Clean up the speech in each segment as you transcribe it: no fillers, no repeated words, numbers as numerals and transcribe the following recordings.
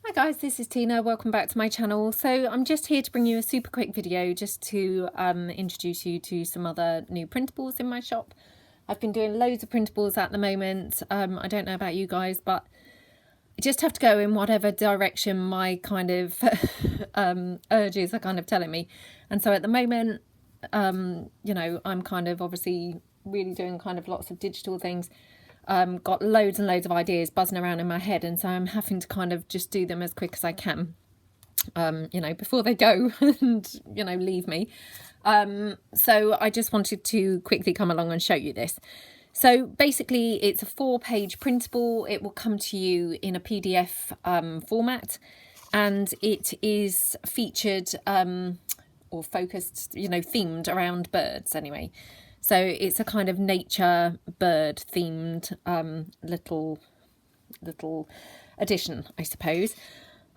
Hi guys, this is Tina. Welcome back to my channel. So I'm just here to bring you a super quick video just to introduce you to some other new printables in my shop. I've been doing loads of printables at the moment. I don't know about you guys, but I just have to go in whatever direction my kind of urges are kind of telling me. And so at the moment, you know, I'm kind of obviously really doing kind of lots of digital things. Got loads and loads of ideas buzzing around in my head, and so I'm having to kind of just do them as quick as I can, you know, before they go and, you know, leave me. So I just wanted to quickly come along and show you this. So basically it's a 4-page printable. It will come to you in a PDF format, and it is featured or focused, you know, themed around birds anyway. So it's a kind of nature bird themed little addition, I suppose.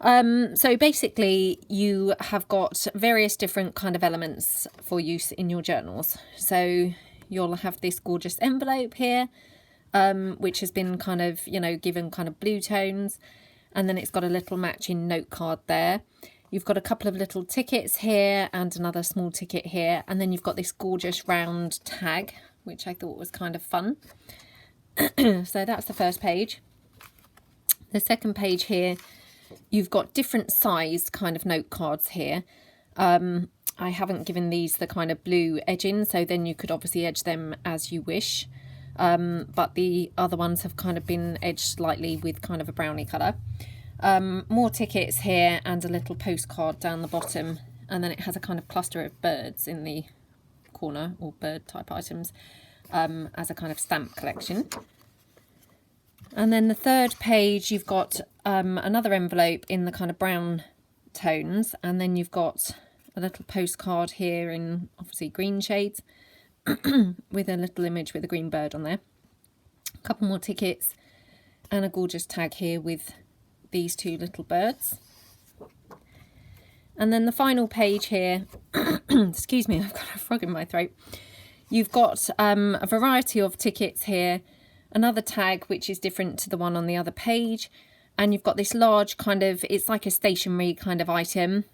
So basically you have got various different kind of elements for use in your journals. So you'll have this gorgeous envelope here, which has been kind of, you know, given kind of blue tones, and then it's got a little matching note card there. You've got a couple of little tickets here and another small ticket here, and then you've got this gorgeous round tag, which I thought was kind of fun. So that's the first page. The second page here, you've got different sized kind of note cards here. I haven't given these the kind of blue edging, so then you could obviously edge them as you wish. But the other ones have kind of been edged slightly with kind of a brownie colour. More tickets here and a little postcard down the bottom, and then it has a kind of cluster of birds in the corner, or bird type items, as a kind of stamp collection. And then the third page, you've got another envelope in the kind of brown tones, and then you've got a little postcard here in obviously green shades with a little image with a green bird on there. A couple more tickets and a gorgeous tag here with these two little birds. And then the final page here, excuse me, I've got a frog in my throat. You've got a variety of tickets here, another tag which is different to the one on the other page, and you've got this large kind of, it's like a stationery kind of item.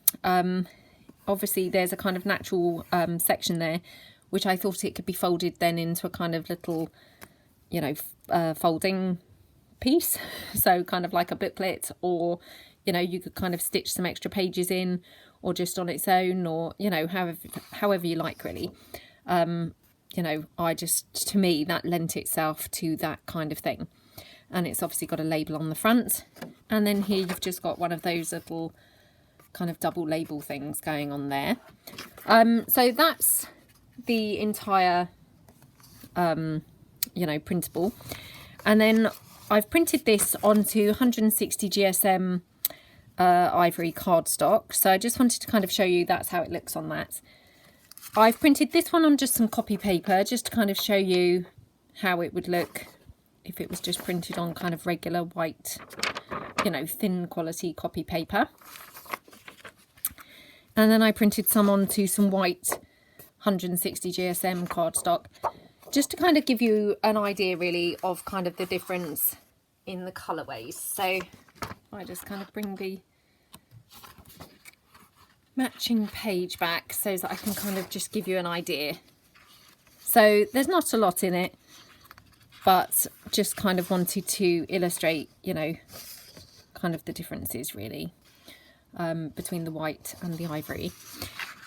Obviously there's a kind of natural section there, which I thought it could be folded then into a kind of little, you know, folding piece, so kind of like a booklet, or you know, you could kind of stitch some extra pages in, or just on its own, or you know, however you like really. You know, to me that lent itself to that kind of thing. And it's obviously got a label on the front, and then here you've just got one of those little kind of double label things going on there. So that's the entire you know, printable. And then I've printed this onto 160 GSM ivory cardstock, so I just wanted to kind of show you that's how it looks on that. I've printed this one on just some copy paper, just to kind of show you how it would look if it was just printed on kind of regular white, you know, thin quality copy paper. And then I printed some onto some white 160 GSM cardstock, just to kind of give you an idea really of kind of the difference in the colourways. So I just kind of bring the matching page back so that I can kind of just give you an idea. So there's not a lot in it, but just kind of wanted to illustrate, you know, kind of the differences really between the white and the ivory.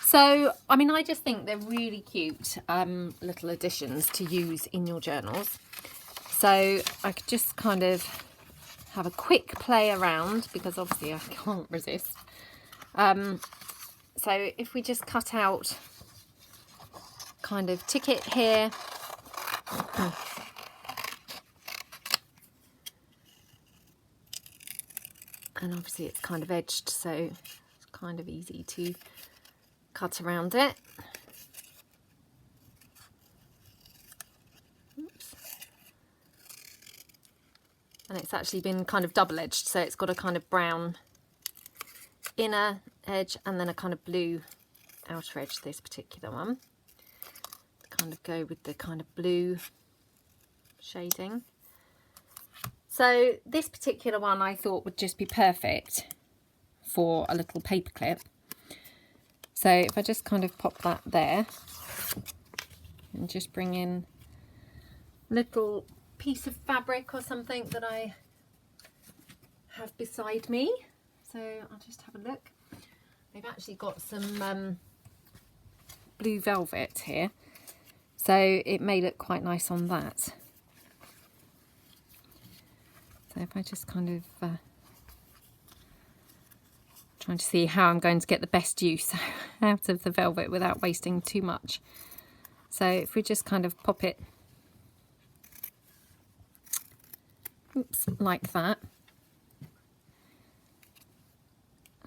So, I mean, I just think they're really cute little additions to use in your journals. So I could just kind of have a quick play around, because obviously I can't resist. So if we just cut out kind of ticket here. And obviously it's kind of edged, so it's kind of easy to cut around it. Oops. And it's actually been kind of double-edged, so it's got a kind of brown inner edge and then a kind of blue outer edge, this particular one. Kind of go with the kind of blue shading. So this particular one I thought would just be perfect for a little paper clip. So if I just kind of pop that there and just bring in a little piece of fabric or something that I have beside me. So I'll just have a look. They've actually got some blue velvet here, so it may look quite nice on that. So if I just kind of trying to see how I'm going to get the best use out of the velvet without wasting too much. So if we just kind of pop it, oops, like that.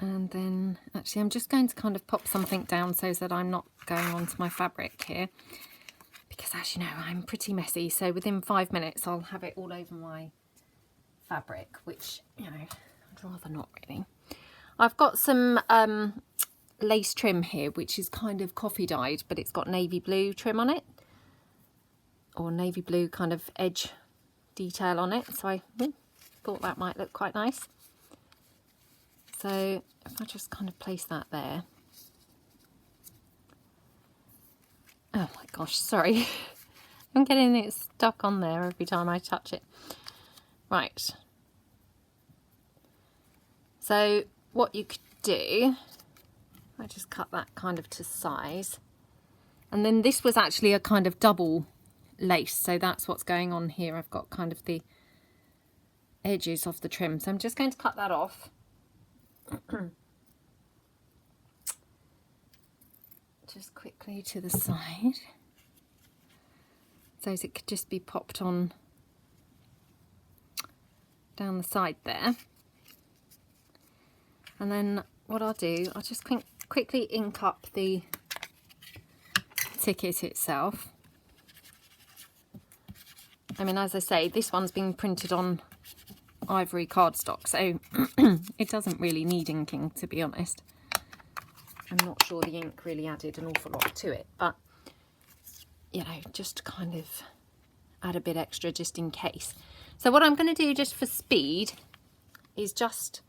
And then actually I'm just going to kind of pop something down so that I'm not going onto my fabric here, because as you know, I'm pretty messy, so within 5 minutes I'll have it all over my fabric, which, you know, I'd rather not really. I've got some lace trim here, which is kind of coffee dyed, but it's got navy blue trim on it, or navy blue kind of edge detail on it, so I thought that might look quite nice. So if I just kind of place that there. Oh my gosh, sorry. I'm getting it stuck on there every time I touch it. Right. So what you could do, I just cut that kind of to size. And then this was actually a kind of double lace, so that's what's going on here. I've got kind of the edges of the trim, so I'm just going to cut that off. Just quickly to the side, so as it could just be popped on down the side there. And then what I'll do, I'll just quickly ink up the ticket itself. I mean, as I say, this one's been printed on ivory cardstock, so it doesn't really need inking, to be honest. I'm not sure the ink really added an awful lot to it, but you know, just to kind of add a bit extra just in case. So what I'm going to do just for speed is just,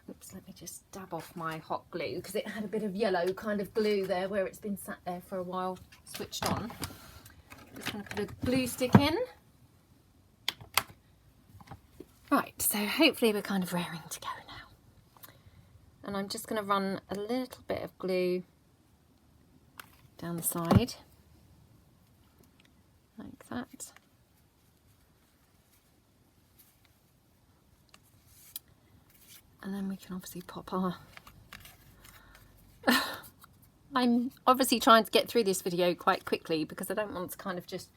oops, let me just dab off my hot glue, because it had a bit of yellow kind of glue there where it's been sat there for a while, switched on. Just going to put a glue stick in. Right, so hopefully we're kind of raring to go now. And I'm just going to run a little bit of glue down the side, like that. And then we can obviously pop our... I'm obviously trying to get through this video quite quickly because I don't want to kind of just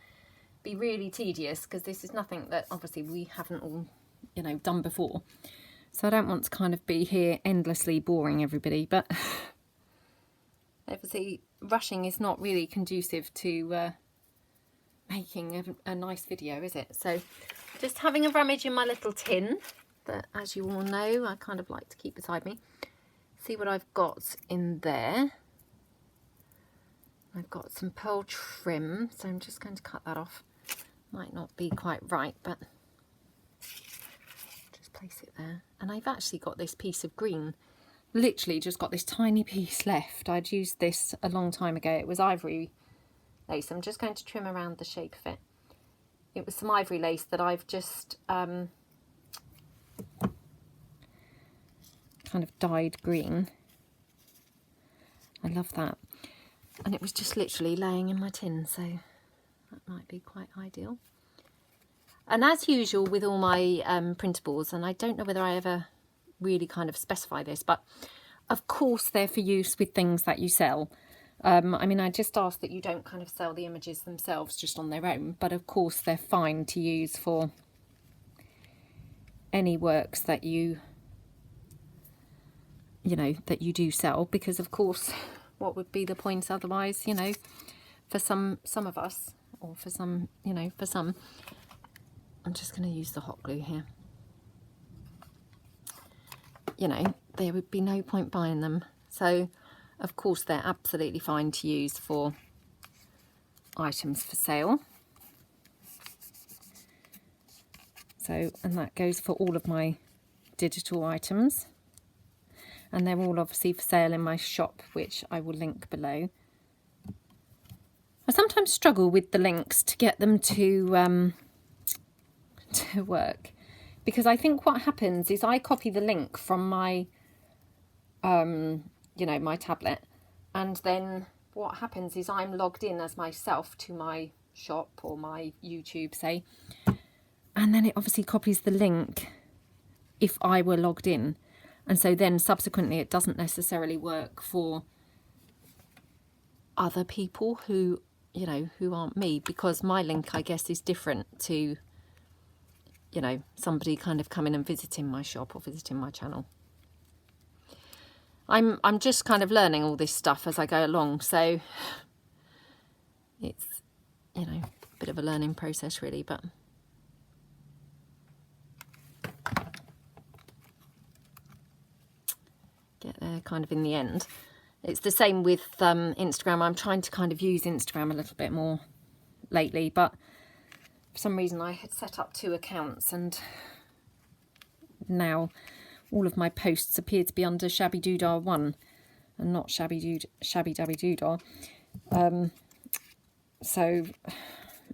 be really tedious, because this is nothing that obviously we haven't all, you know, done before. So I don't want to kind of be here endlessly boring everybody, but obviously rushing is not really conducive to making a nice video, is it? So just having a rummage in my little tin that, as you all know, I kind of like to keep beside me. See what I've got in there. I've got some pearl trim, so I'm just going to cut that off. Might not be quite right, but just place it there. And I've actually got this piece of green, literally just got this tiny piece left. I'd used this a long time ago. It was ivory lace. I'm just going to trim around the shape of it. It was some ivory lace that I've just kind of dyed green. I love that. And it was just literally laying in my tin, so that might be quite ideal. And as usual with all my printables, and I don't know whether I ever really kind of specify this, but of course they're for use with things that you sell. I mean, I just ask that you don't kind of sell the images themselves just on their own, but of course they're fine to use for any works that you know, that you do sell, because of course, what would be the point otherwise, you know, for some of us, or for some, you know, for some. I'm just going to use the hot glue here. You know, there would be no point buying them. So, of course, they're absolutely fine to use for items for sale. So, and that goes for all of my digital items. and they're all obviously for sale in my shop, which I will link below. I sometimes struggle with the links to get them to work, because I think what happens is I copy the link from my you know, my tablet, and then what happens is I'm logged in as myself to my shop or my YouTube, say, and then it obviously copies the link if I were logged in, and so then subsequently it doesn't necessarily work for other people who, you know, who aren't me, because my link, I guess, is different to, you know, somebody kind of coming and visiting my shop or visiting my channel. I'm just kind of learning all this stuff as I go along, so it's, you know, a bit of a learning process really, but get there kind of in the end. It's the same with Instagram. I'm trying to kind of use Instagram a little bit more lately, but for some reason I had set up 2 accounts, and now all of my posts appear to be under Shabby Doodah 1 and not Shabby Dabby Doodah. So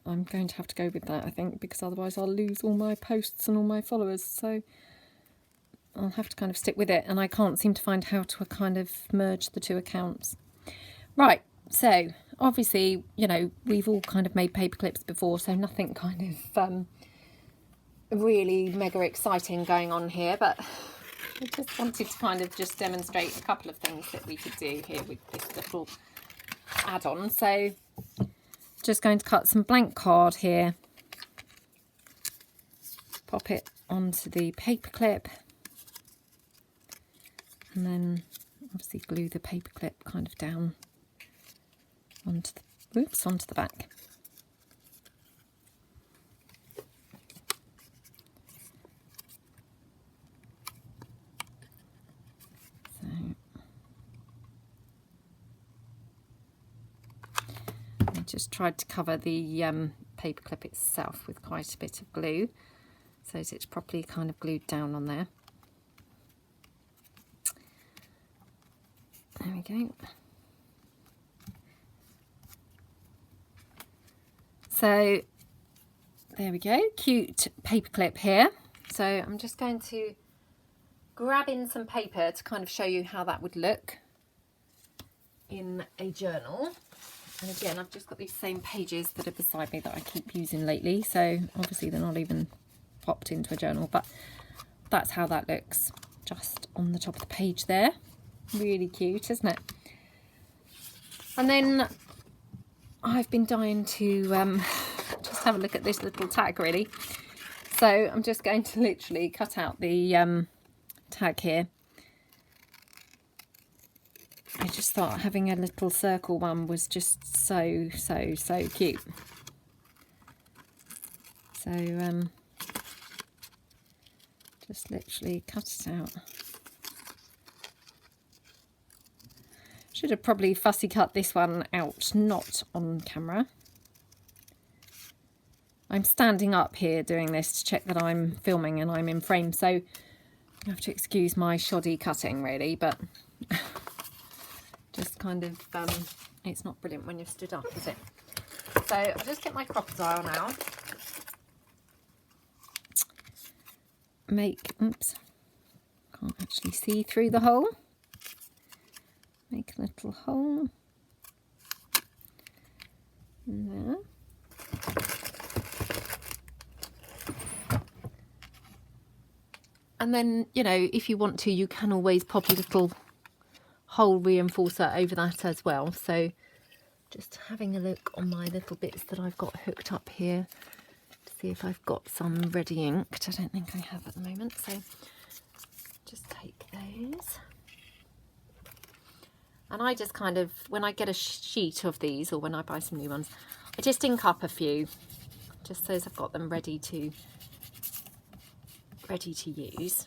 I'm going to have to go with that, I think, because otherwise I'll lose all my posts and all my followers. So I'll have to kind of stick with it, and I can't seem to find how to kind of merge the 2 accounts. Right, so obviously, you know, we've all kind of made paper clips before, so nothing kind of really mega exciting going on here, but I just wanted to kind of just demonstrate a couple of things that we could do here with this little add-on. So just going to cut some blank card here, pop it onto the paper clip, and then obviously glue the paper clip kind of down onto the back. So I just tried to cover the paper clip itself with quite a bit of glue, so that it's properly kind of glued down on there. There we go. So there we go, cute paper clip here. So I'm just going to grab in some paper to kind of show you how that would look in a journal. And again, I've just got these same pages that are beside me that I keep using lately, so obviously they're not even popped into a journal, but that's how that looks just on the top of the page there. Really cute, isn't it? And then I've been dying to just have a look at this little tag really. So I'm just going to literally cut out the tag here. I just thought having a little circle one was just so cute. So just literally cut it out. Should have probably fussy cut this one out, not on camera. I'm standing up here doing this to check that I'm filming and I'm in frame, so you have to excuse my shoddy cutting really, but just kind of, it's not brilliant when you've stood up, is it? So I'll just get my crocodile now. Oops, can't actually see through the hole. Make a little hole in there. And then, you know, if you want to, you can always pop a little hole reinforcer over that as well. So just having a look on my little bits that I've got hooked up here to see if I've got some ready inked. I don't think I have at the moment, so just take those. And I just kind of, when I get a sheet of these or when I buy some new ones, I just ink up a few, just so as I've got them ready to use.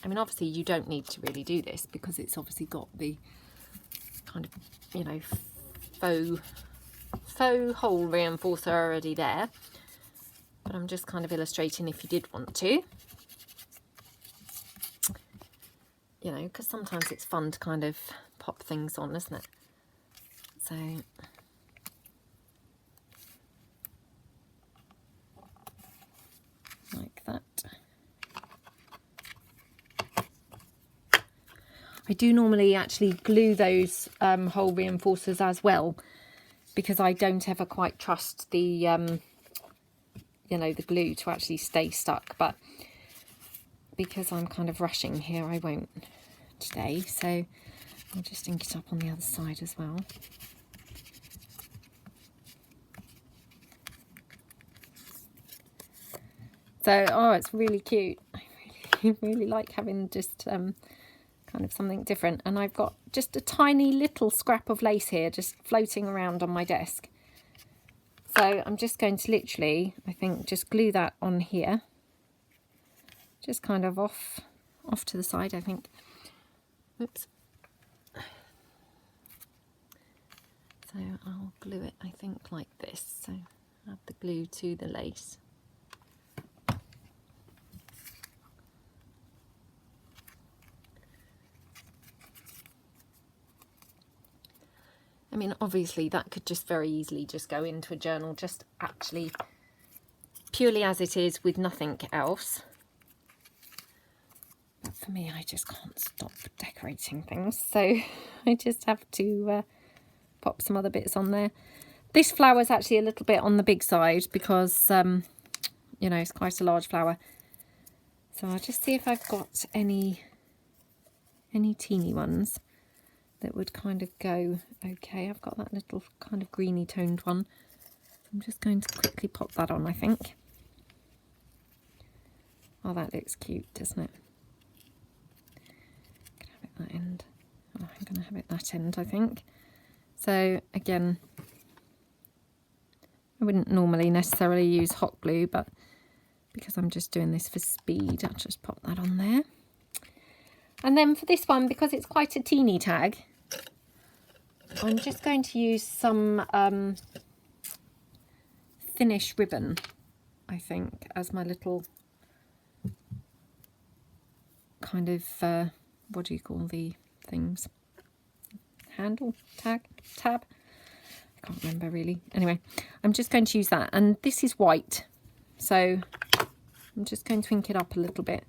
I mean, obviously you don't need to really do this because it's obviously got the kind of, you know, faux hole reinforcer already there. But I'm just kind of illustrating if you did want to. you know, because sometimes it's fun to kind of pop things on, isn't it? So like that. I do normally actually glue those hole reinforcers as well, because I don't ever quite trust the you know, the glue to actually stay stuck, but because I'm kind of rushing here, I won't today. So I'll just ink it up on the other side as well. So, oh, it's really cute. I really like having just kind of something different. And I've got just a tiny little scrap of lace here just floating around on my desk. So I'm just going to literally, I think, just glue that on here. Just kind of off to the side, I think. Oops. So I'll glue it, I think, like this. So add the glue to the lace. I mean, obviously that could just very easily just go into a journal, just actually purely as it is with nothing else. But for me, I just can't stop decorating things, so I just have to pop some other bits on there. This flower is actually a little bit on the big side because, you know, it's quite a large flower. So I'll just see if I've got any teeny ones that would kind of go okay. I've got that little kind of greeny toned one. I'm just going to quickly pop that on, I think. Oh, that looks cute, doesn't it? I'm going to have it that end. Oh, I'm going to have it that end, I think. So again, I wouldn't normally necessarily use hot glue, but because I'm just doing this for speed, I'll just pop that on there. And then for this one, because it's quite a teeny tag, I'm just going to use some thinnish ribbon, I think, as my little kind of, what do you call the things? Handle? Tag? Tab? I can't remember really. Anyway, I'm just going to use that. And this is white, so I'm just going to ink it up a little bit,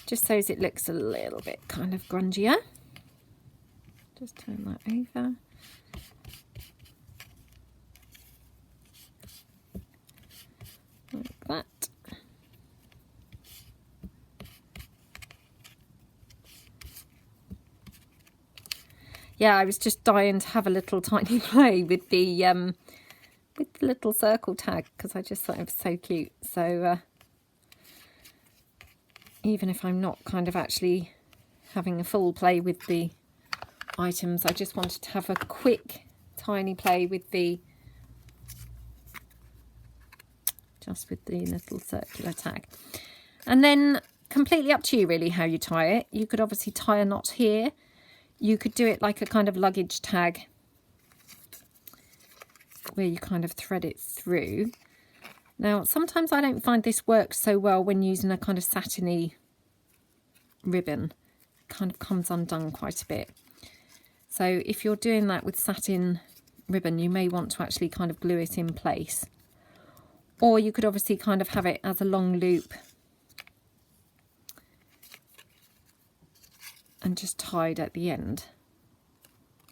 just so as it looks a little bit kind of grungier. Just turn that over. Like that. Yeah, I was just dying to have a little tiny play with the little circle tag, because I just thought it was so cute. So even if I'm not kind of actually having a full play with the items, I just wanted to have a quick tiny play with the little circular tag. And then completely up to you really how you tie it. You could obviously tie a knot here. You could do it like a kind of luggage tag where you kind of thread it through. Now sometimes I don't find this works so well when using a kind of satiny ribbon. It kind of comes undone quite a bit. So if you're doing that with satin ribbon, you may want to actually kind of glue it in place. Or you could obviously kind of have it as a long loop and just tied at the end,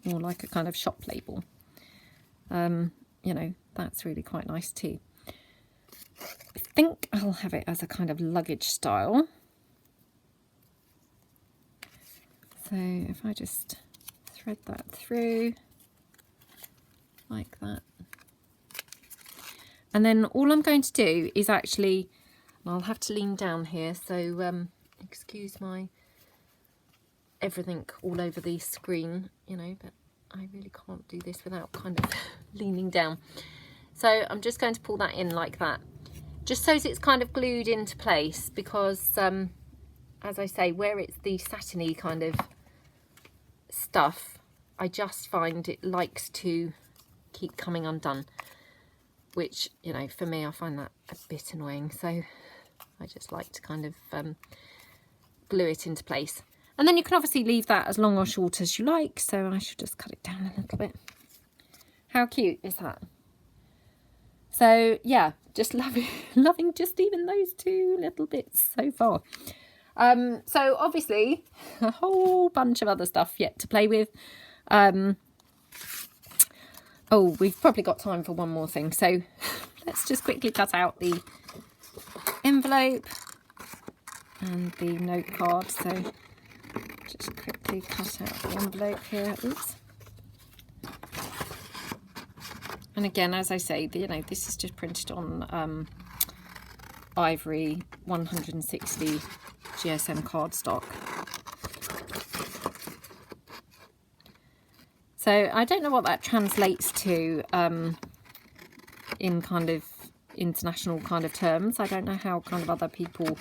or like a kind of shop label. You know, that's really quite nice too. I think I'll have it as a kind of luggage style. So if I just thread that through like that. And then all I'm going to do is actually, I'll have to lean down here, so excuse my everything all over the screen, you know, but I really can't do this without kind of leaning down. So I'm just going to pull that in like that, just so it's kind of glued into place, because as I say, where it's the satiny kind of stuff, I just find it likes to keep coming undone, which, you know, for me, I find that a bit annoying. So I just like to kind of glue it into place. And then you can obviously leave that as long or short as you like. So I should just cut it down a little bit. How cute is that? So yeah, just loving just even those two little bits so far. So obviously a whole bunch of other stuff yet to play with. Oh, we've probably got time for one more thing. So let's just quickly cut out the envelope and the note card. So just quickly cut out the envelope here. Oops. And again, as I say, you know, this is just printed on ivory 160 GSM cardstock. So I don't know what that translates to in kind of international kind of terms. I don't know how kind of other people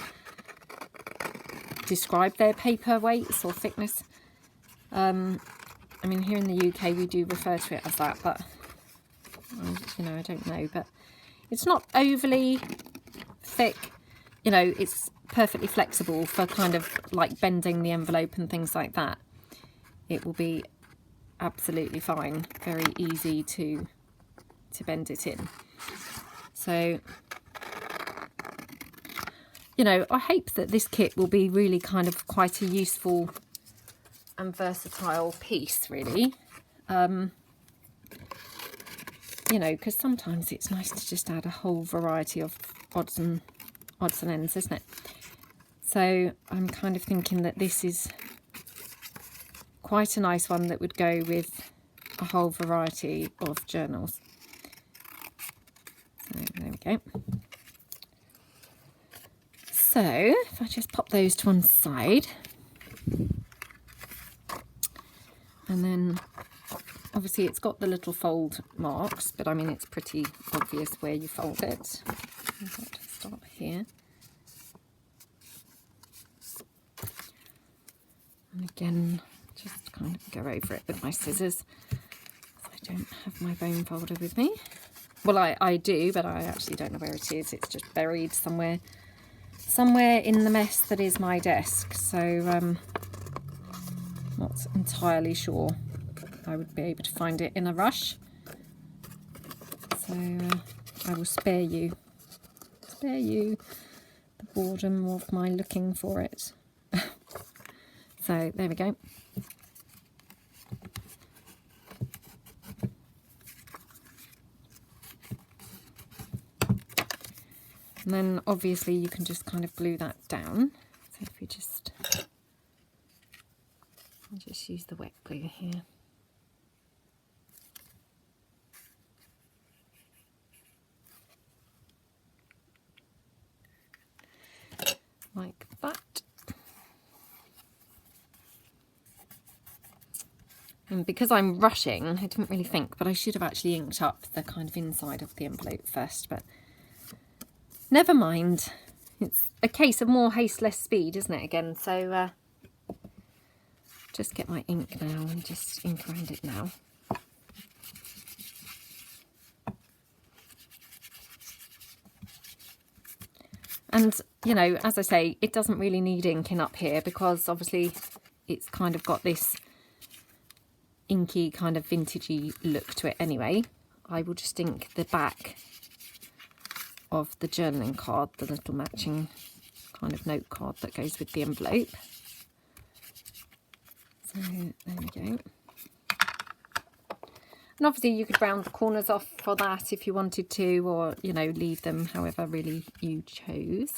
describe their paper weights or thickness. I mean, here in the UK we do refer to it as that, but you know, I don't know. But it's not overly thick, you know, it's perfectly flexible for kind of like bending the envelope and things like that. It will be absolutely fine, very easy to bend it in. So, you know, I hope that this kit will be really kind of quite a useful and versatile piece, really. You know, because sometimes it's nice to just add a whole variety of odds and ends, isn't it? So I'm kind of thinking that this is quite a nice one that would go with a whole variety of journals. So there we go. So if I just pop those to one side, and then obviously it's got the little fold marks, but I mean it's pretty obvious where you fold it. I've got to start here. And again, just kind of go over it with my scissors. I don't have my bone folder with me. Well, I do, but I actually don't know where it is. It's just buried somewhere in the mess that is my desk. So not entirely sure I would be able to find it in a rush. So I will spare you the boredom of my looking for it. So there we go. And then obviously you can just kind of glue that down. So if we I'll just use the wet glue here. Like that. And because I'm rushing, I didn't really think, but I should have actually inked up the kind of inside of the envelope first, but never mind. It's a case of more haste, less speed, isn't it, again? So just get my ink now and just ink around it now. And, you know, as I say, it doesn't really need inking up here because obviously it's kind of got this inky kind of vintagey look to it anyway. I will just ink the back of the journaling card, the little matching kind of note card that goes with the envelope. So there we go. And obviously you could round the corners off for that if you wanted to, or, you know, leave them however really you chose.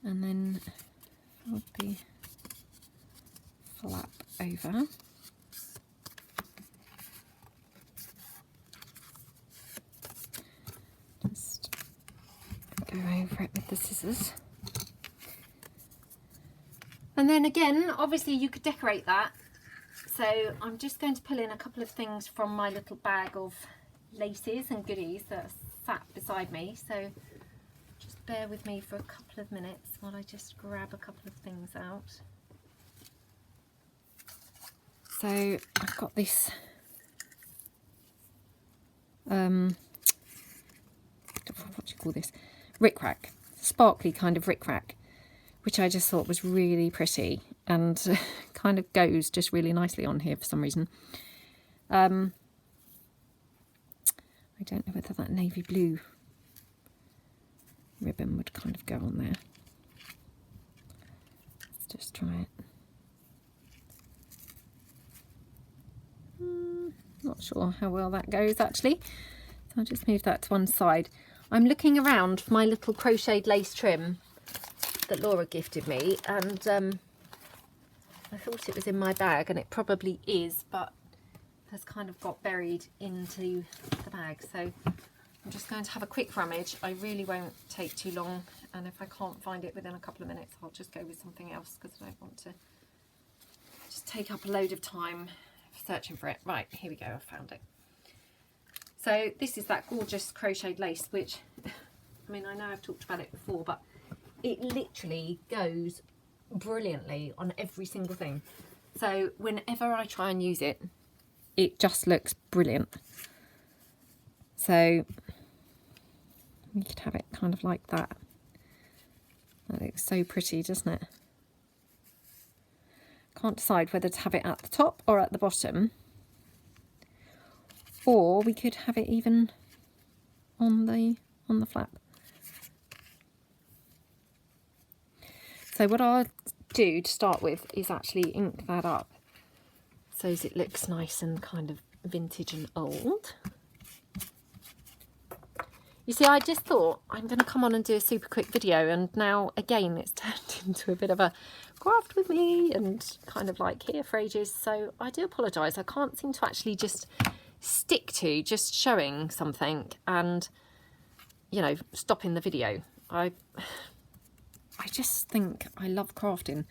And then fold the flap over. Just go over it with the scissors. And then again, obviously you could decorate that. So I'm just going to pull in a couple of things from my little bag of laces and goodies that are sat beside me. So just bear with me for a couple of minutes while I just grab a couple of things out. So I've got this what do you call this? Rickrack, sparkly kind of rickrack, which I just thought was really pretty and kind of goes just really nicely on here for some reason. I don't know whether that navy blue ribbon would kind of go on there. Let's just try it. Not sure how well that goes actually. So I'll just move that to one side. I'm looking around for my little crocheted lace trim that Laura gifted me, and I thought it was in my bag, and it probably is, but has kind of got buried into the bag. So I'm just going to have a quick rummage. I really won't take too long, and if I can't find it within a couple of minutes, I'll just go with something else because I don't want to just take up a load of time searching for it. Right, here we go, I found it. So this is that gorgeous crocheted lace, which, I mean, I know I've talked about it before, but it literally goes brilliantly on every single thing. So whenever I try and use it, it just looks brilliant. So you could have it kind of like that. That looks so pretty, doesn't it? Can't decide whether to have it at the top or at the bottom. Or we could have it even on the flap. So what I'll do to start with is actually ink that up so as it looks nice and kind of vintage and old. You see, I just thought I'm going to come on and do a super quick video, and now again it's turned into a bit of a craft with me and kind of like here for ages. So I do apologise. I can't seem to actually just stick to just showing something and, you know, stopping the video. I just think I love crafting,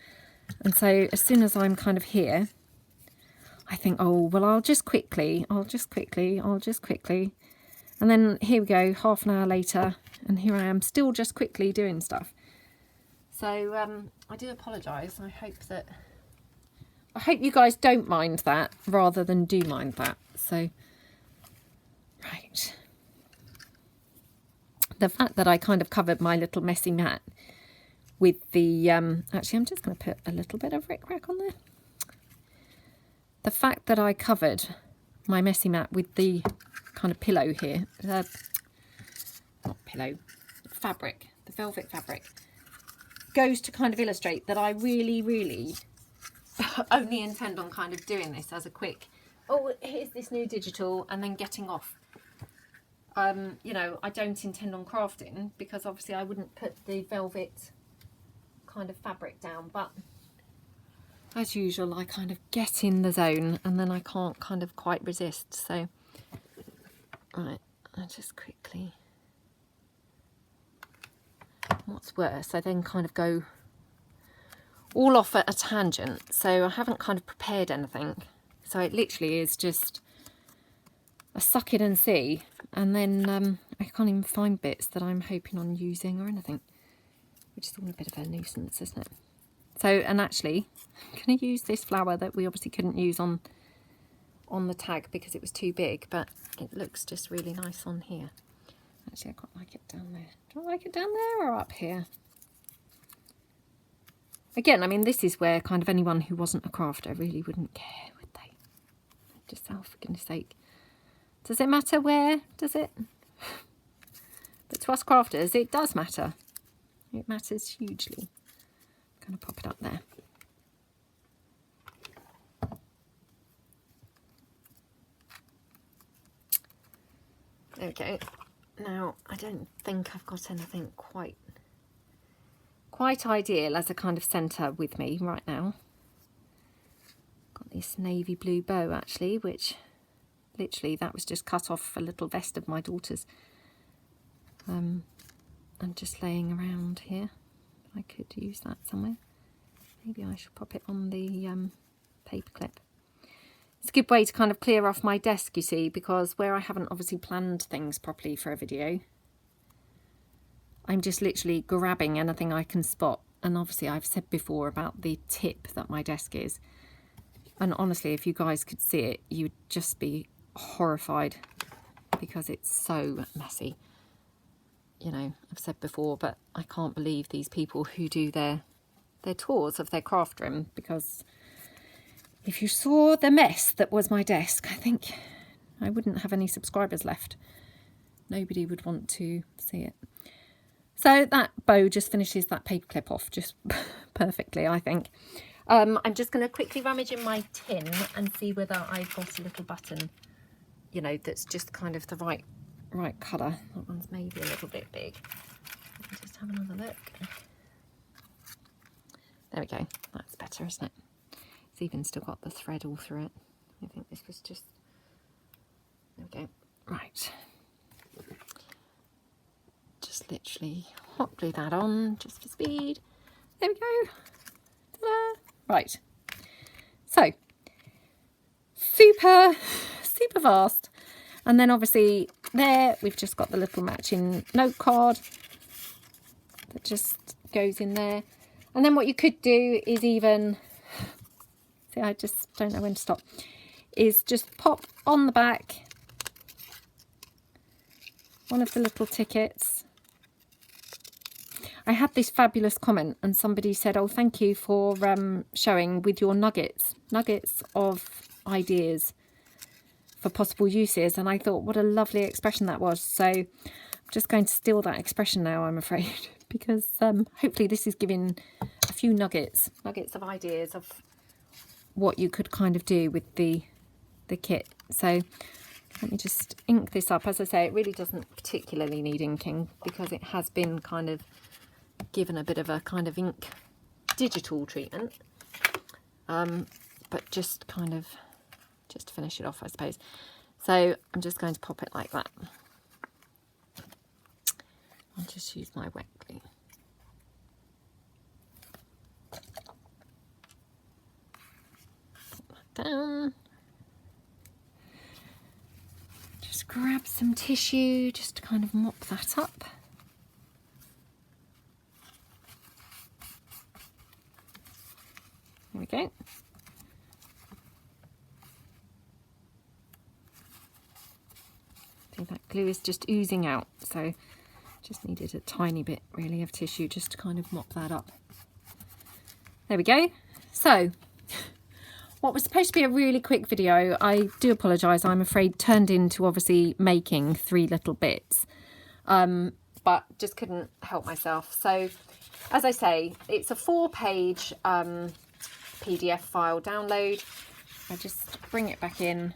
and so as soon as I'm kind of here, I think, oh well, I'll just quickly, and then here we go, half an hour later, and here I am still just quickly doing stuff. So I do apologise. I hope you guys don't mind that rather than do mind that. So right, the fact that I kind of covered my little messy mat with the actually I'm just going to put a little bit of rickrack on there. The fact that I covered my messy mat with the kind of pillow here, not pillow, fabric, the velvet fabric, goes to kind of illustrate that I really only intend on kind of doing this as a quick, oh, here's this new digital, and then getting off. You know, I don't intend on crafting, because obviously I wouldn't put the velvet kind of fabric down, but as usual I kind of get in the zone and then I can't kind of quite resist. So right, I just quickly, what's worse, I then kind of go all off at a tangent, so I haven't kind of prepared anything, so it literally is just a suck it and see, and then I can't even find bits that I'm hoping on using or anything, which is all a bit of a nuisance, isn't it? So, and actually I'm going to use this flower that we obviously couldn't use on the tag because it was too big, but it looks just really nice on here. Actually, I quite like it down there. Do I like it down there or up here? Again, I mean, this is where kind of anyone who wasn't a crafter really wouldn't care, would they? Just, oh, for goodness sake. Does it matter where? Does it? But to us crafters, it does matter. It matters hugely. I'm going to pop it up there. There we go. Now, I don't think I've got anything quite ideal as a kind of centre with me right now. Got this navy blue bow actually, which literally that was just cut off a little vest of my daughter's. And just laying around here. I could use that somewhere. Maybe I should pop it on the paper clip. It's a good way to kind of clear off my desk, you see, because where I haven't obviously planned things properly for a video, I'm just literally grabbing anything I can spot. And obviously I've said before about the tip that my desk is. And honestly, if you guys could see it, you'd just be horrified because it's so messy. You know, I've said before, but I can't believe these people who do their tours of their craft room, because if you saw the mess that was my desk, I think I wouldn't have any subscribers left. Nobody would want to see it. So that bow just finishes that paper clip off just perfectly, I think. I'm just going to quickly rummage in my tin and see whether I've got a little button, you know, that's just kind of the right colour. That one's maybe a little bit big. Let me just have another look. There we go. That's better, isn't it? It's even still got the thread all through it. I think this was just... There we go. Right. Just literally hot glue that on just for speed. There we go. Ta-da! Right. So, super fast. And then obviously there we've just got the little matching note card that just goes in there. And then what you could do is even, see, I just don't know when to stop, is just pop on the back one of the little tickets. I had this fabulous comment and somebody said, oh, thank you for showing with your nuggets of ideas for possible uses. And I thought, what a lovely expression that was. So I'm just going to steal that expression now, I'm afraid, because hopefully this is giving a few nuggets of ideas of what you could kind of do with the kit. So let me just ink this up. As I say, it really doesn't particularly need inking because it has been kind of given a bit of a kind of ink digital treatment, but just kind of just to finish it off, I suppose. So I'm just going to pop it like that. I'll just use my wet glue. Put that down. Just grab some tissue just to kind of mop that up. There we go. I think that glue is just oozing out, so just needed a tiny bit really of tissue just to kind of mop that up. There we go. So what was supposed to be a really quick video, I do apologise, I'm afraid turned into obviously making 3 little bits, but just couldn't help myself. So as I say, it's a 4-page PDF file download. I just bring it back in,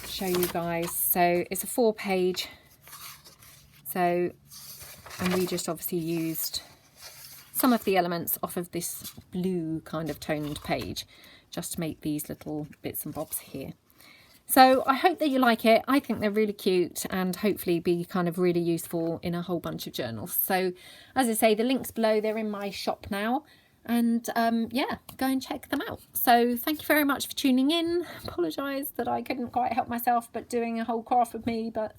show you guys. So it's a 4-page. So, and we just obviously used some of the elements off of this blue kind of toned page just to make these little bits and bobs here. So I hope that you like it. I think they're really cute and hopefully be kind of really useful in a whole bunch of journals. So as I say, the links below, they're in my shop now. And yeah, go and check them out. So thank you very much for tuning in. Apologise that I couldn't quite help myself but doing a whole craft with me, but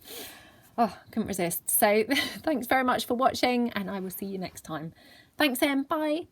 oh, couldn't resist. So thanks very much for watching and I will see you next time. Thanks, Em. Bye.